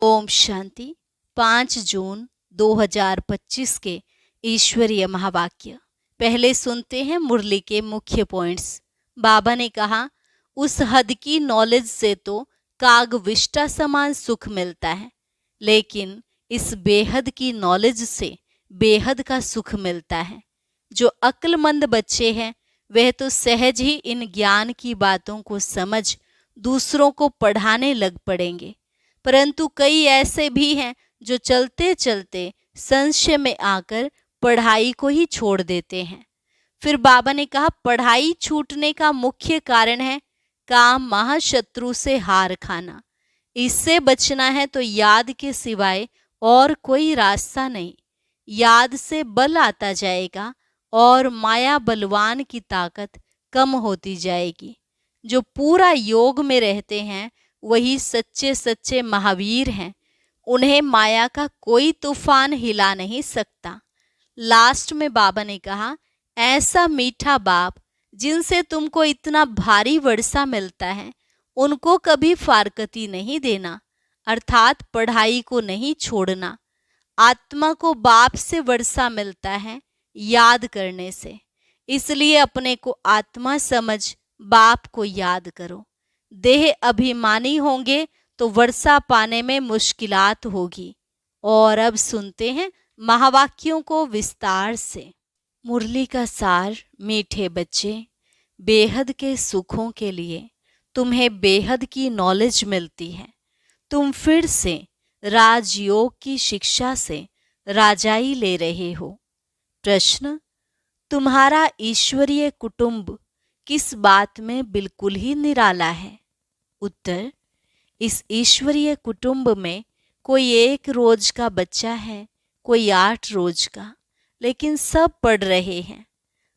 ओम शांति। 5 जून 2025 के ईश्वरीय महावाक्य। पहले सुनते हैं मुरली के मुख्य पॉइंट्स। बाबा ने कहा, उस हद की नॉलेज से तो कागविष्टा समान सुख मिलता है, लेकिन इस बेहद की नॉलेज से बेहद का सुख मिलता है। जो अक्लमंद बच्चे हैं वह तो सहज ही इन ज्ञान की बातों को समझ दूसरों को पढ़ाने लग पड़ेंगे, परंतु कई ऐसे भी हैं जो चलते चलते संशय में आकर पढ़ाई को ही छोड़ देते हैं। फिर बाबा ने कहा, पढ़ाई छूटने का मुख्य कारण है काम महाशत्रु से हार खाना। इससे बचना है तो याद के सिवाय और कोई रास्ता नहीं। याद से बल आता जाएगा और माया बलवान की ताकत कम होती जाएगी। जो पूरा योग में रहते हैं वही सच्चे सच्चे महावीर हैं। उन्हें माया का कोई तूफान हिला नहीं सकता। लास्ट में बाबा ने कहा, ऐसा मीठा बाप जिनसे तुमको इतना भारी वर्षा मिलता है, उनको कभी फारकती नहीं देना, अर्थात पढ़ाई को नहीं छोड़ना। आत्मा को बाप से वर्षा मिलता है याद करने से, इसलिए अपने को आत्मा समझ बाप को याद करो। देह अभिमानी होंगे तो वर्षा पाने में मुश्किलात होगी। और अब सुनते हैं महावाक्यों को विस्तार से। मुरली का सार। मीठे बच्चे, बेहद के सुखों के लिए तुम्हें बेहद की नॉलेज मिलती है। तुम फिर से राजयोग की शिक्षा से राजाई ले रहे हो। प्रश्न, तुम्हारा ईश्वरीय कुटुंब किस बात में बिल्कुल ही निराला है? उत्तर, इस ईश्वरीय कुटुंब में कोई 1 रोज का बच्चा है, कोई 8 रोज का, लेकिन सब पढ़ रहे हैं।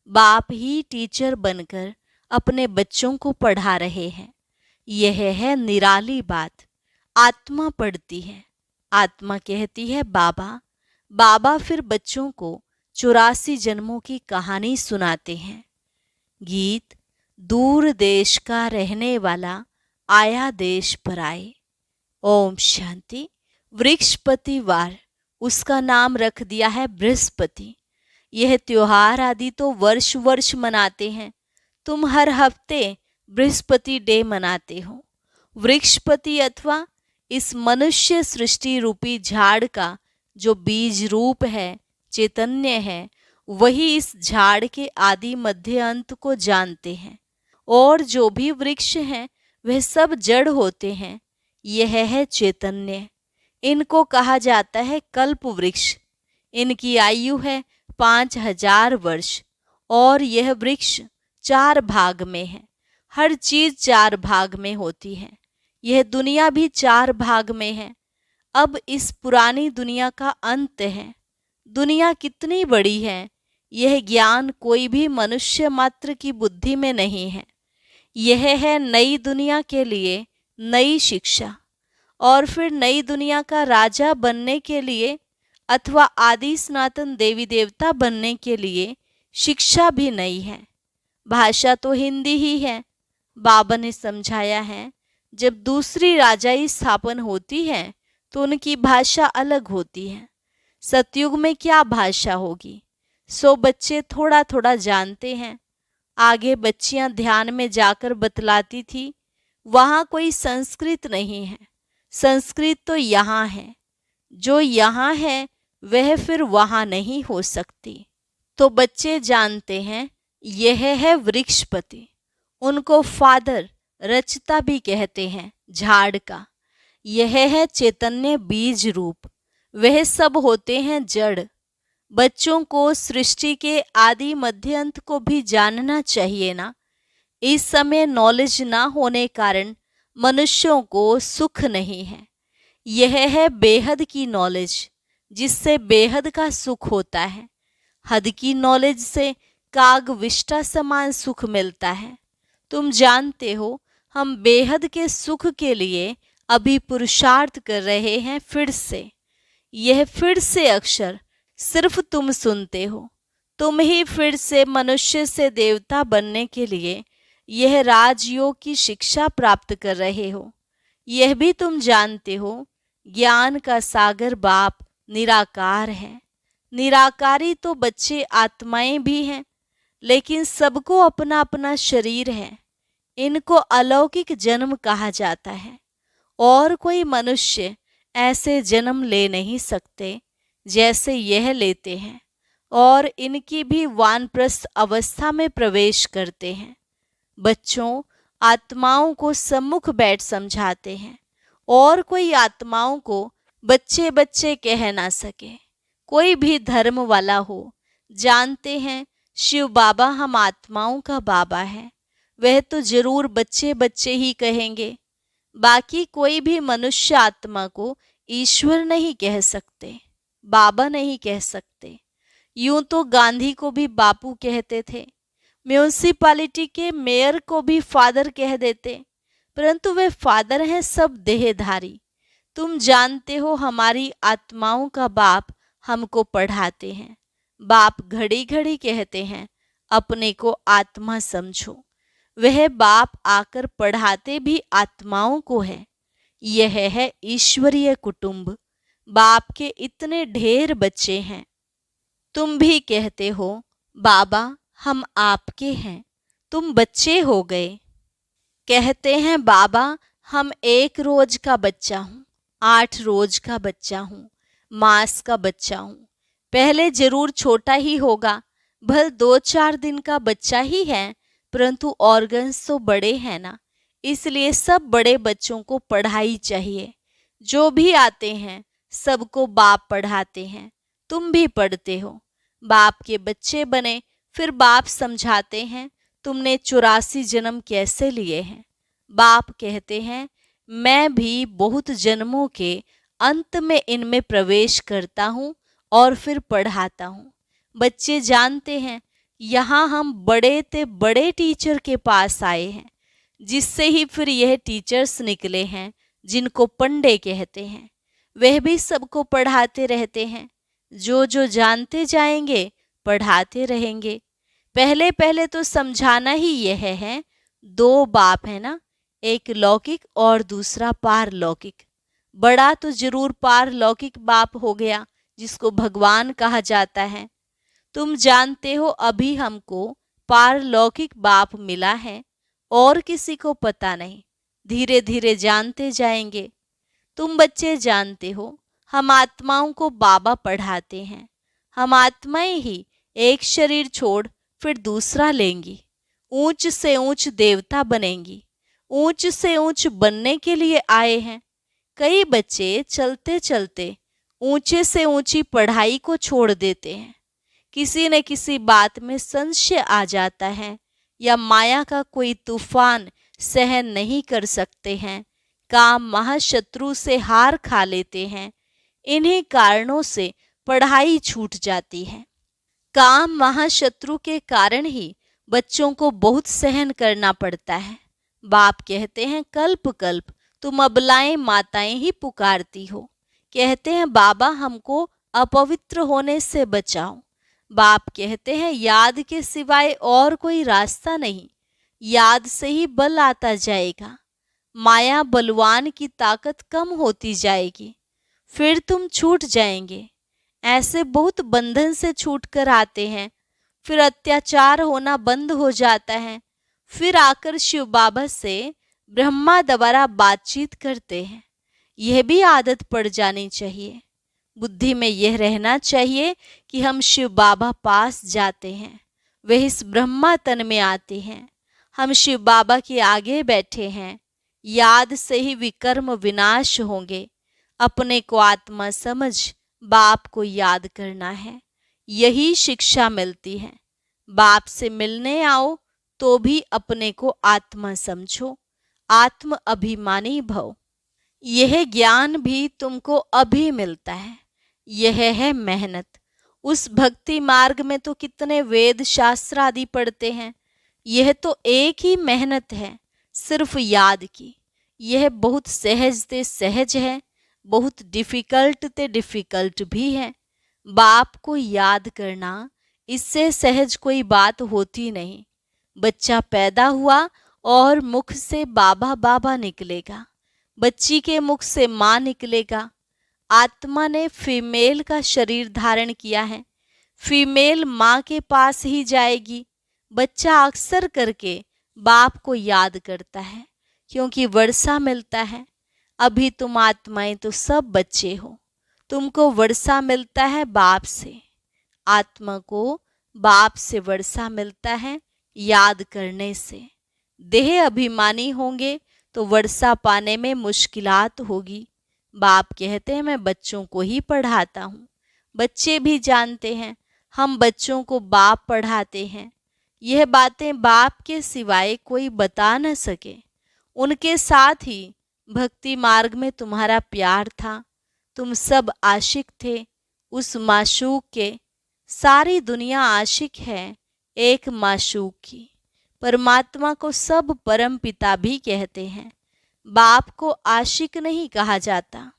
बाप ही टीचर बनकर अपने बच्चों को पढ़ा रहे हैं। यह है निराली बात। आत्मा पढ़ती है, आत्मा कहती है बाबा। बाबा फिर बच्चों को 84 जन्मों की कहानी सुनाते हैं। गीत, दूर देश का रहने वाला आया देश पर आए। ओम शांति। वृक्षपति वार, उसका नाम रख दिया है बृहस्पति। यह त्योहार आदि तो वर्ष वर्ष मनाते हैं। तुम हर हफ्ते बृहस्पति डे मनाते हो। वृक्षपति अथवा इस मनुष्य सृष्टि रूपी झाड़ का जो बीज रूप है, चैतन्य है, वही इस झाड़ के आदि मध्य अंत को जानते हैं। और जो भी वृक्ष हैं वह सब जड़ होते हैं। यह है चैतन्य। इनको कहा जाता है कल्प वृक्ष। इनकी आयु है 5000 वर्ष। और यह वृक्ष 4 भाग में है। हर चीज 4 भाग में होती है। यह दुनिया भी 4 भाग में है। अब इस पुरानी दुनिया का अंत है। दुनिया कितनी बड़ी है, यह ज्ञान कोई भी मनुष्य मात्र की बुद्धि में नहीं है। यह है नई दुनिया के लिए नई शिक्षा। और फिर नई दुनिया का राजा बनने के लिए अथवा आदि सनातन देवी देवता बनने के लिए शिक्षा भी नई है। भाषा तो हिंदी ही है। बाबा ने समझाया है, जब दूसरी राजाई स्थापन होती है तो उनकी भाषा अलग होती है। सतयुग में क्या भाषा होगी, सो बच्चे थोड़ा थोड़ा जानते हैं। आगे बच्चियां ध्यान में जाकर बतलाती थी, वहाँ कोई संस्कृत नहीं है। संस्कृत तो यहाँ है। जो यहाँ है वह फिर वहाँ नहीं हो सकती। तो बच्चे जानते हैं यह है वृक्षपति। उनको फादर रचता भी कहते हैं झाड़ का। यह है चैतन्य बीज रूप। वह सब होते हैं जड़। बच्चों को सृष्टि के आदि मध्यांत को भी जानना चाहिए ना। इस समय नॉलेज ना होने कारण मनुष्यों को सुख नहीं है। यह है बेहद की नॉलेज, जिससे बेहद का सुख होता है। हद की नॉलेज से कागविष्टा समान सुख मिलता है। तुम जानते हो, हम बेहद के सुख के लिए अभी पुरुषार्थ कर रहे हैं। फिर से यह फिर से अक्षर सिर्फ तुम सुनते हो। तुम ही फिर से मनुष्य से देवता बनने के लिए यह राजयोग की शिक्षा प्राप्त कर रहे हो। यह भी तुम जानते हो ज्ञान का सागर बाप निराकार है। निराकारी तो बच्चे आत्माएं भी हैं, लेकिन सबको अपना अपना शरीर है। इनको अलौकिक जन्म कहा जाता है, और कोई मनुष्य ऐसे जन्म ले नहीं सकते जैसे यह लेते हैं, और इनकी भी वानप्रस्थ अवस्था में प्रवेश करते हैं। बच्चों, आत्माओं को सम्मुख बैठ समझाते हैं, और कोई आत्माओं को बच्चे बच्चे कह ना सके। कोई भी धर्म वाला हो, जानते हैं शिव बाबा हम आत्माओं का बाबा है, वह तो जरूर बच्चे बच्चे ही कहेंगे। बाकी कोई भी मनुष्य आत्मा को ईश्वर नहीं कह सकते, बाबा नहीं कह सकते। यूं तो गांधी को भी बापू कहते थे, म्यूनसिपालिटी के मेयर को भी फादर कह देते, परंतु वे फादर हैं सब देहधारी। तुम जानते हो हमारी आत्माओं का बाप हमको पढ़ाते हैं। बाप घड़ी घड़ी कहते हैं अपने को आत्मा समझो। वह बाप आकर पढ़ाते भी आत्माओं को है। यह है ईश्वरीय कुटुंब। बाप के इतने ढेर बच्चे हैं। तुम भी कहते हो बाबा हम आपके हैं, तुम बच्चे हो गए। कहते हैं बाबा हम 1 रोज का बच्चा हूँ, 8 रोज का बच्चा हूँ, मास का बच्चा हूँ। पहले जरूर छोटा ही होगा, भल 2-4 दिन का बच्चा ही है, परंतु ऑर्गन्स तो बड़े हैं ना, इसलिए सब बड़े बच्चों को पढ़ाई चाहिए। जो भी आते हैं सबको बाप पढ़ाते हैं। तुम भी पढ़ते हो। बाप के बच्चे बने, फिर बाप समझाते हैं तुमने 84 जन्म कैसे लिए हैं। बाप कहते हैं मैं भी बहुत जन्मों के अंत में इनमें प्रवेश करता हूँ और फिर पढ़ाता हूँ। बच्चे जानते हैं यहाँ हम बड़े ते बड़े टीचर के पास आए हैं, जिससे ही फिर यह टीचर्स निकले हैं जिनको पंडे कहते हैं। वह भी सबको पढ़ाते रहते हैं। जो जो जानते जाएंगे पढ़ाते रहेंगे। पहले पहले तो समझाना ही यह है, 2 बाप है ना, एक लौकिक और दूसरा पारलौकिक। बड़ा तो जरूर पारलौकिक बाप हो गया जिसको भगवान कहा जाता है। तुम जानते हो अभी हमको पारलौकिक बाप मिला है और किसी को पता नहीं। धीरे धीरे जानते जाएंगे। तुम बच्चे जानते हो हम आत्माओं को बाबा पढ़ाते हैं। हम आत्माएं ही एक शरीर छोड़ फिर दूसरा लेंगी, ऊंच से ऊंच देवता बनेंगी। ऊंच से ऊंच बनने के लिए आए हैं। कई बच्चे चलते चलते ऊंचे से ऊंची पढ़ाई को छोड़ देते हैं। किसी न किसी बात में संशय आ जाता है, या माया का कोई तूफान सहन नहीं कर सकते हैं। काम महाशत्रु से हार खा लेते हैं। इन्हीं कारणों से पढ़ाई छूट जाती है। काम महाशत्रु के कारण ही बच्चों को बहुत सहन करना पड़ता है। बाप कहते हैं कल्प कल्प तुम अबलाएं माताएं ही पुकारती हो। कहते हैं बाबा हमको अपवित्र होने से बचाओ। बाप कहते हैं याद के सिवाय और कोई रास्ता नहीं। याद से ही बल आता जाएगा। माया बलवान की ताकत कम होती जाएगी, फिर तुम छूट जाएंगे। ऐसे बहुत बंधन से छूट कर आते हैं, फिर अत्याचार होना बंद हो जाता है। फिर आकर शिव बाबा से ब्रह्मा द्वारा बातचीत करते हैं। यह भी आदत पड़ जानी चाहिए। बुद्धि में यह रहना चाहिए कि हम शिव बाबा पास जाते हैं, वह इस ब्रह्मा तन में आते हैं। हम शिव बाबा के आगे बैठे हैं। याद से ही विकर्म विनाश होंगे। अपने को आत्मा समझ बाप को याद करना है। यही शिक्षा मिलती है। बाप से मिलने आओ तो भी अपने को आत्मा समझो, आत्म अभिमानी भव। यह ज्ञान भी तुमको अभी मिलता है। यह है मेहनत। उस भक्ति मार्ग में तो कितने वेद शास्त्र आदि पढ़ते हैं। यह तो एक ही मेहनत है, सिर्फ याद की। यह बहुत सहज ते सहज है, बहुत डिफिकल्ट ते डिफिकल्ट भी है। बाप को याद करना, इससे सहज कोई बात होती नहीं। बच्चा पैदा हुआ और मुख से बाबा बाबा निकलेगा, बच्ची के मुख से माँ निकलेगा, आत्मा ने फीमेल का शरीर धारण किया है, फीमेल माँ के पास ही जाएगी। बच्चा अक्सर करके बाप को याद करता है क्योंकि वर्षा मिलता है। अभी तुम आत्माएं तो सब बच्चे हो, तुमको वर्षा मिलता है बाप से। आत्मा को बाप से वर्षा मिलता है याद करने से। देह अभिमानी होंगे तो वर्षा पाने में मुश्किलात होगी। बाप कहते हैं मैं बच्चों को ही पढ़ाता हूँ। बच्चे भी जानते हैं हम बच्चों को बाप पढ़ाते हैं। यह बातें बाप के सिवाय कोई बता न सके। उनके साथ ही भक्ति मार्ग में तुम्हारा प्यार था, तुम सब आशिक थे उस माशूक के। सारी दुनिया आशिक है एक माशूक की। परमात्मा को सब परम पिता भी कहते हैं, बाप को आशिक नहीं कहा जाता।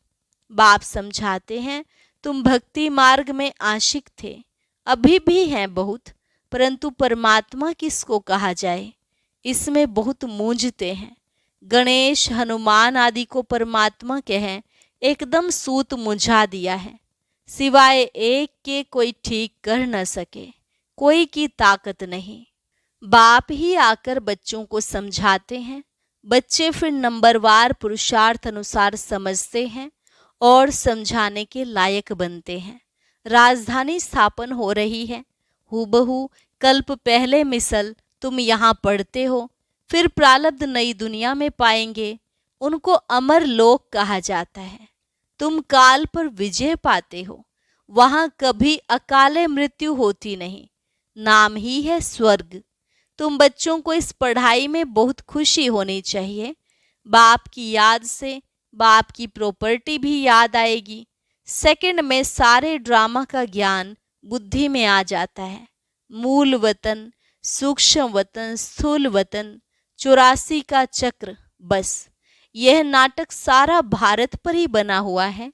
बाप समझाते हैं तुम भक्ति मार्ग में आशिक थे, अभी भी हैं बहुत, परंतु परमात्मा किसको कहा जाए इसमें बहुत मूंझते हैं। गणेश हनुमान आदि को परमात्मा कहें एकदम सूत मुझा दिया है। सिवाय एक के कोई ठीक कर न सके, कोई की ताकत नहीं। बाप ही आकर बच्चों को समझाते हैं। बच्चे फिर नंबरवार पुरुषार्थ अनुसार समझते हैं और समझाने के लायक बनते हैं। राजधानी स्थापन हो रही है, हूबहू कल्प पहले मिसल तुम यहाँ पढ़ते हो। फिर प्रारब्ध नई दुनिया में पाएंगे, उनको अमर लोक कहा जाता है। तुम काल पर विजय पाते हो, वहां कभी अकाले मृत्यु होती नहीं, नाम ही है स्वर्ग। तुम बच्चों को इस पढ़ाई में बहुत खुशी होनी चाहिए। बाप की याद से बाप की प्रॉपर्टी भी याद आएगी। सेकंड में सारे ड्रामा का ज्ञान बुद्धि में आ जाता है। मूल वतन, सूक्ष्म वतन, स्थूल वतन, 84 का चक्र, बस यह नाटक सारा भारत पर ही बना हुआ है,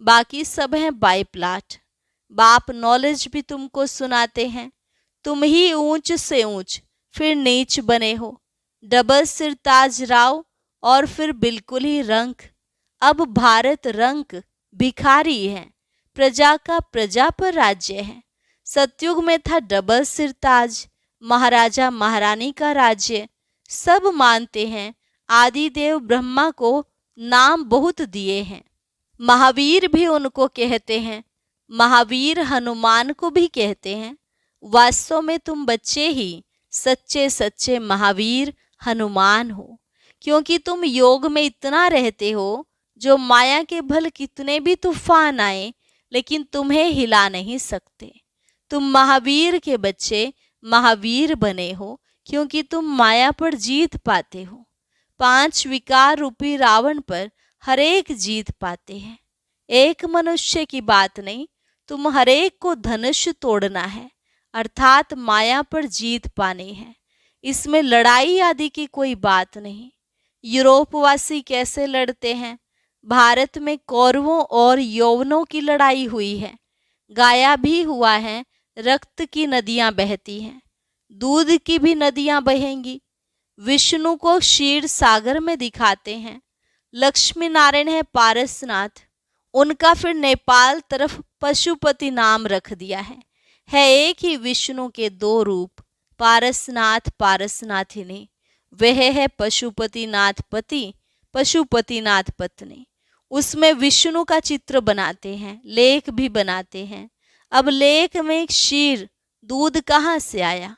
बाकी सब है बाय प्लाट। बाप नॉलेज भी तुमको सुनाते हैं। तुम ही ऊंच से ऊंच फिर नीच बने हो। डबल सिर ताज राव और फिर बिल्कुल ही रंक। अब भारत रंक भिखारी है, प्रजा का प्रजा पर राज्य है। सतयुग में था डबल सिर ताज, महाराजा महारानी का राज्य। सब मानते हैं आदिदेव ब्रह्मा को नाम बहुत दिए हैं। महावीर भी उनको कहते हैं, महावीर हनुमान को भी कहते हैं। वास्तव में तुम बच्चे ही सच्चे सच्चे महावीर हनुमान हो, क्योंकि तुम योग में इतना रहते हो जो माया के भल कितने भी तूफान आए लेकिन तुम्हें हिला नहीं सकते। तुम महावीर के बच्चे महावीर बने हो क्योंकि तुम माया पर जीत पाते हो। 5 विकार रूपी रावण पर हरेक जीत पाते हैं। एक मनुष्य की बात नहीं, तुम हरेक को धनुष तोड़ना है, अर्थात माया पर जीत पानी है। इसमें लड़ाई आदि की कोई बात नहीं। यूरोपवासी कैसे लड़ते हैं? भारत में कौरवों और यौवनों की लड़ाई हुई है, गाया भी हुआ है, रक्त की नदियां बहती हैं, दूध की भी नदियां बहेंगी। विष्णु को क्षीर सागर में दिखाते हैं। लक्ष्मी नारायण है पारसनाथ, उनका फिर नेपाल तरफ पशुपति नाम रख दिया है एक ही विष्णु के 2 रूप, पारसनाथ पारसनाथिनी। वह है पशुपतिनाथ पति, पशुपतिनाथ पत्नी। उसमें विष्णु का चित्र बनाते हैं, लेख भी बनाते हैं। अब लेख में क्षीर दूध कहाँ से आया?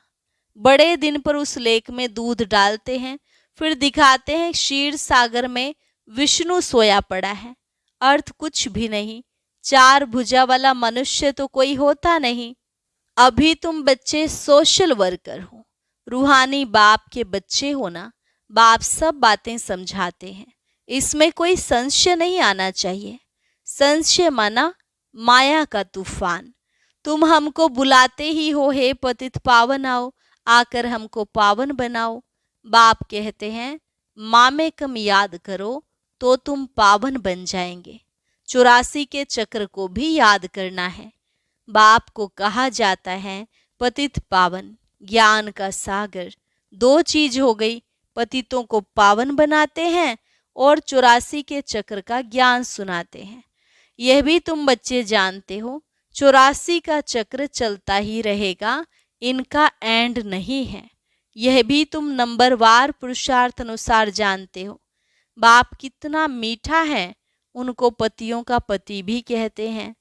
बड़े दिन पर उस लेख में दूध डालते हैं, फिर दिखाते हैं क्षीर सागर में विष्णु सोया पड़ा है। अर्थ कुछ भी नहीं। 4 भुजा वाला मनुष्य तो कोई होता नहीं। अभी तुम बच्चे सोशल वर्कर हो, रूहानी बाप के बच्चे हो ना। बाप सब बातें समझाते हैं, इसमें कोई संशय नहीं आना चाहिए। संशय माना माया का तूफान। तुम हमको बुलाते ही हो, हे पतित पावन आओ, आकर हमको पावन बनाओ। बाप कहते हैं मामेकम याद करो तो तुम पावन बन जाएंगे। 84 के चक्र को भी याद करना है। बाप को कहा जाता है पतित पावन, ज्ञान का सागर। 2 चीज हो गई, पतितों को पावन बनाते हैं और 84 के चक्र का ज्ञान सुनाते हैं। यह भी तुम बच्चे जानते हो 84 का चक्र चलता ही रहेगा, इनका एंड नहीं है। यह भी तुम नंबरवार पुरुषार्थ अनुसार जानते हो। बाप कितना मीठा है, उनको पतियों का पति भी कहते हैं,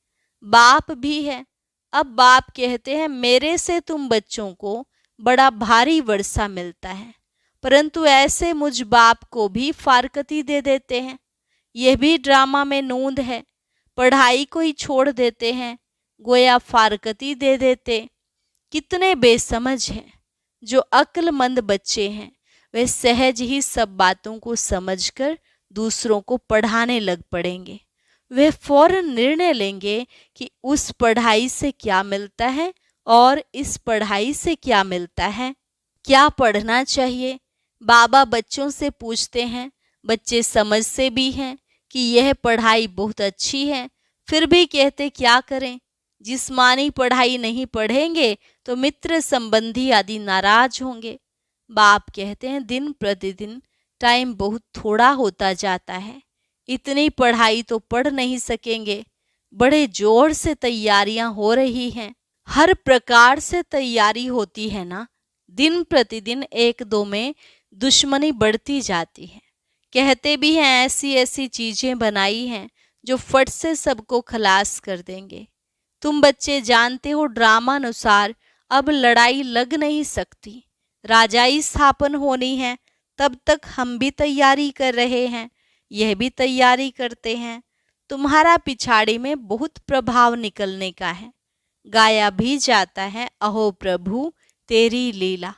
बाप भी है। अब बाप कहते हैं मेरे से तुम बच्चों को बड़ा भारी वर्षा मिलता है, परंतु ऐसे मुझ बाप को भी फारकती दे देते हैं। यह भी ड्रामा में नूंद है। पढ़ाई को ही छोड़ देते हैं, गोया फारकती दे देते। कितने बेसमझ हैं। जो अक्लमंद बच्चे हैं वे सहज ही सब बातों को समझकर दूसरों को पढ़ाने लग पड़ेंगे। वे फौरन निर्णय लेंगे कि उस पढ़ाई से क्या मिलता है और इस पढ़ाई से क्या मिलता है, क्या पढ़ना चाहिए। बाबा बच्चों से पूछते हैं, बच्चे समझते भी हैं कि यह पढ़ाई बहुत अच्छी है, फिर भी कहते क्या करें। जिस्मानी पढ़ाई नहीं पढ़ेंगे तो मित्र संबंधी आदि नाराज होंगे। बाप कहते हैं दिन प्रतिदिन टाइम बहुत थोड़ा होता जाता है, इतनी पढ़ाई तो पढ़ नहीं सकेंगे। बड़े जोर से तैयारियां हो रही हैं, हर प्रकार से तैयारी होती है ना। दिन प्रतिदिन एक दो में दुश्मनी बढ़ती जाती है। कहते भी हैं ऐसी ऐसी चीजें बनाई हैं जो फट से सबको खलास कर देंगे। तुम बच्चे जानते हो ड्रामा अनुसार अब लड़ाई लग नहीं सकती। राजाई स्थापन होनी है, तब तक हम भी तैयारी कर रहे हैं, यह भी तैयारी करते हैं। तुम्हारा पिछाड़ी में बहुत प्रभाव निकलने का है। गाया भी जाता है अहो प्रभु तेरी लीला,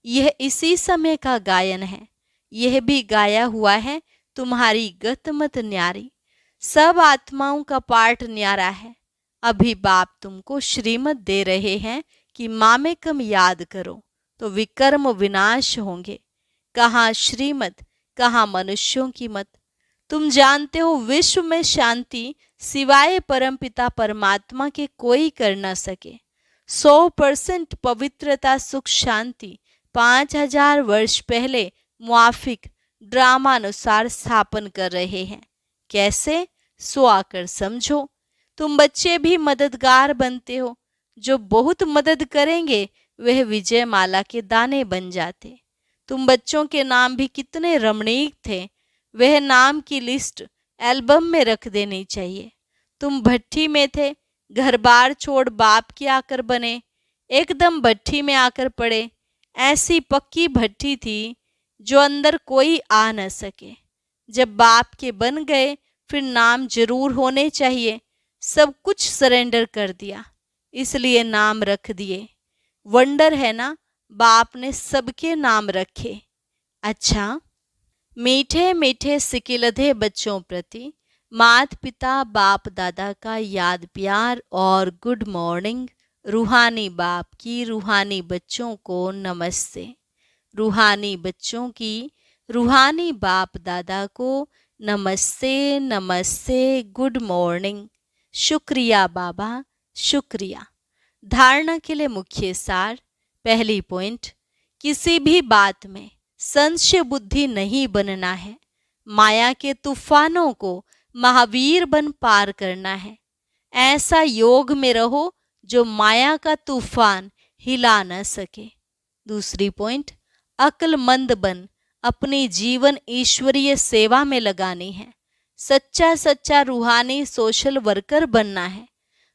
यह इसी समय का गायन है। यह भी गाया हुआ है तुम्हारी गतमत न्यारी। सब आत्माओं का पाठ न्यारा है। अभी बाप तुमको श्रीमत दे रहे हैं कि मामेकम याद करो तो विकर्म विनाश होंगे। कहाँ श्रीमत, कहाँ मनुष्यों की मत। तुम जानते हो विश्व में शांति सिवाय परमपिता परमात्मा के कोई कर न सके। 100% पवित्रता सुख शांति 5000 वर्ष पहले मुआफिक ड्रामानुसार स्थापन कर रहे हैं। कैसे, सो आकर समझो। तुम बच्चे भी मददगार बनते हो। जो बहुत मदद करेंगे वह विजय माला के दाने बन जाते। तुम बच्चों के नाम भी कितने रमणीक थे, वह नाम की लिस्ट एल्बम में रख देनी चाहिए। तुम भट्ठी में थे, घर बार छोड़ बाप के आकर बने, एकदम भट्ठी में आकर पड़े। ऐसी पक्की भट्ठी थी जो अंदर कोई आ न सके। जब बाप के बन गए फिर नाम जरूर होने चाहिए। सब कुछ सरेंडर कर दिया, इसलिए नाम रख दिए। वंडर है ना, बाप ने सबके नाम रखे। अच्छा, मीठे मीठे सिकिलधे बच्चों प्रति माता पिता बाप दादा का याद प्यार और गुड मॉर्निंग। रूहानी बाप की रूहानी बच्चों को नमस्ते। रूहानी बच्चों की रूहानी बाप दादा को नमस्ते नमस्ते, गुड मॉर्निंग। शुक्रिया बाबा, शुक्रिया। धारणा के लिए मुख्य सार। पहली पॉइंट, किसी भी बात में संशय बुद्धि नहीं बनना है। माया के तूफानों को महावीर बन पार करना है। ऐसा योग में रहो जो माया का तूफान हिला न सके। दूसरी पॉइंट, अक्लमंद बन अपनी जीवन ईश्वरीय सेवा में लगानी है। सच्चा सच्चा रूहानी सोशल वर्कर बनना है।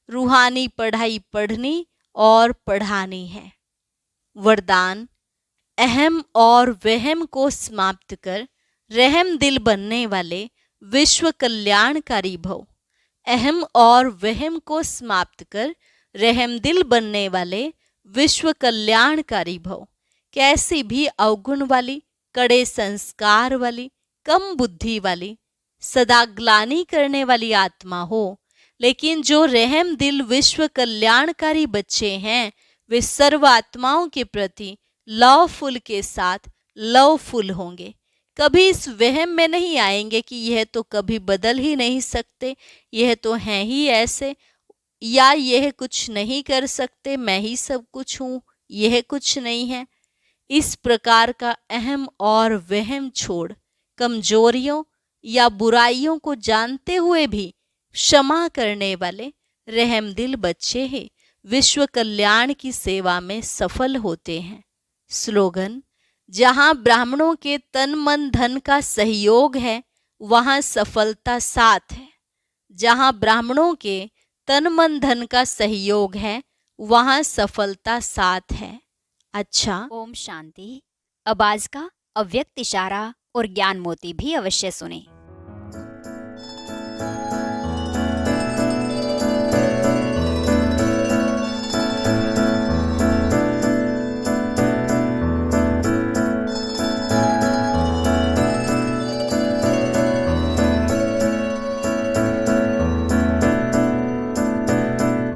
रूहानी पढ़ाई पढ़नी और पढ़ानी है। वरदान, अहम और वहम को समाप्त कर रहम दिल बनने वाले विश्व कल्याणकारी भव। अहम और वहम को समाप्त कर रहम दिल बनने वाले विश्व कल्याणकारी भव। कैसी भी अवगुण वाली, कड़े संस्कार वाली, कम बुद्धि वाली, सदा ग्लानि करने वाली आत्मा हो, लेकिन जो रहम दिल विश्व कल्याणकारी बच्चे हैं वे सर्व आत्माओं के प्रति लवफुल के साथ लवफुल होंगे। कभी इस वहम में नहीं आएंगे कि यह तो कभी बदल ही नहीं सकते, यह तो हैं ही ऐसे, या यह कुछ नहीं कर सकते, मैं ही सब कुछ हूँ, यह कुछ नहीं है। इस प्रकार का अहम और वहम छोड़ कमजोरियों या बुराइयों को जानते हुए भी क्षमा करने वाले रहमदिल बच्चे ही विश्व कल्याण की सेवा में सफल होते हैं। स्लोगन: जहां ब्राह्मणों के तन मन धन का सहयोग है वहां सफलता साथ है। जहां ब्राह्मणों के तन मन धन का सहयोग है वहां सफलता साथ है। अच्छा, ओम शांति। अब आज का अव्यक्त इशारा और ज्ञान मोती भी अवश्य सुने।